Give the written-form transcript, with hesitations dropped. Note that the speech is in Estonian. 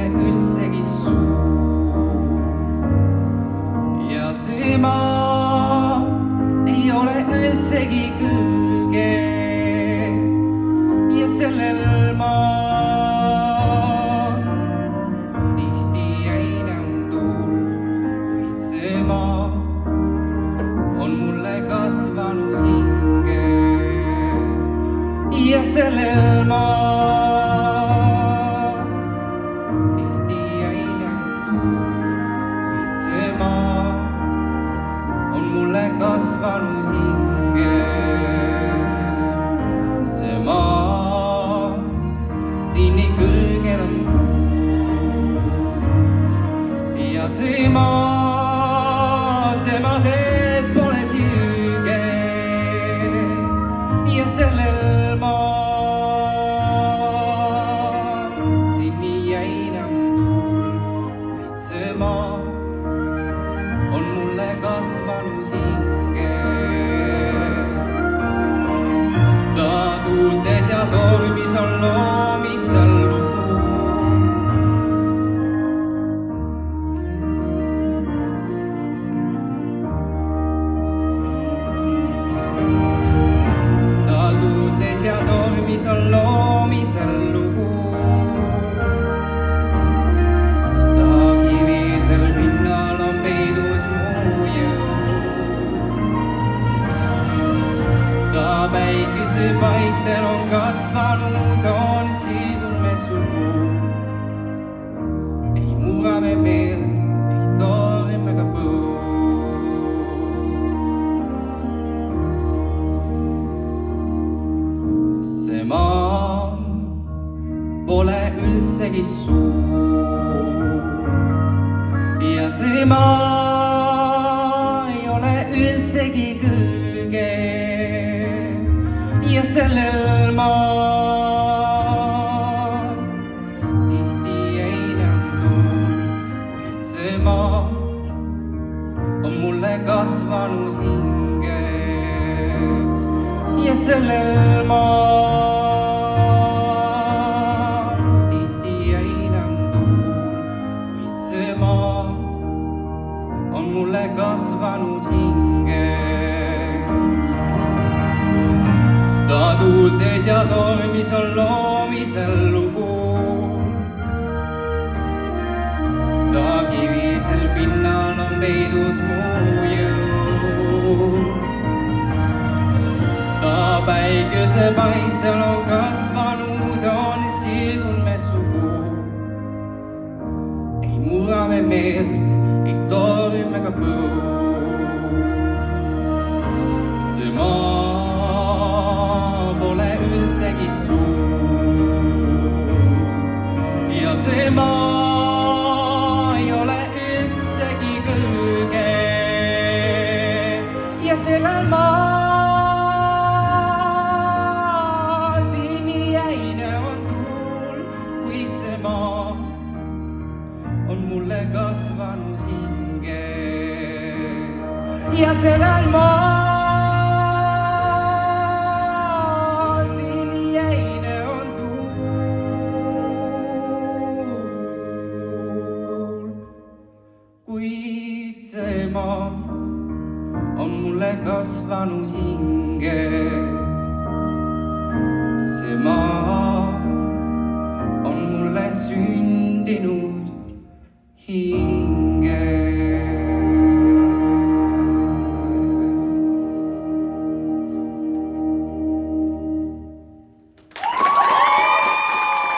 üldsegi suur ja see maa ei ole üldsegi kõrge ja sellel maal tihti ei näunduul, kuid see maa on mulle kasvanud hinge ja sellel maal tihti ei näunduul, kuid see maa on mulle kasvanud hinge. See maa siin nii kõrgel on ja see maa, tema teed pole sirge ja sellel maal siin nii ei näunduul, kuid see maa on mulle kasvanud hinge. Ta tuultes ja tormis on loomisel lugu. Ta tuultes ja tormis on loomisel lugu. Ta kivisel pinnal on peidus muu jõud. Ta päikesepaistel on kasvanud, on siirme sugu. Ei murame meelt, ei torme ka põud. See maa pole üldsegi suur ja see maa ei ole üldsegi kõrge ja sellel maal tihti ei näunduul, kuid see maa on mulle kasvanud hinge ja sellel maal tihti ei näunduul, kuid see maa on mulle kasvanud hinge. Ta tuultes ja tormis on loomisel lugu. Ta kivisel pinnal on peidus muu jõud. Ta päikesepaistel on kasvanud, on siirme sugu. Ei murame meelt, ei torme ka põud. See maa pole üldsegi suur ja see maa ei ole üldsegi kõrge ja sellel maal siin nii jäine on tuul, kuid see maa on mulle kasvanud hinge ja sellel maal kuid see maa on mulle kasvanud hinge. See maa on mulle sündinud hinge.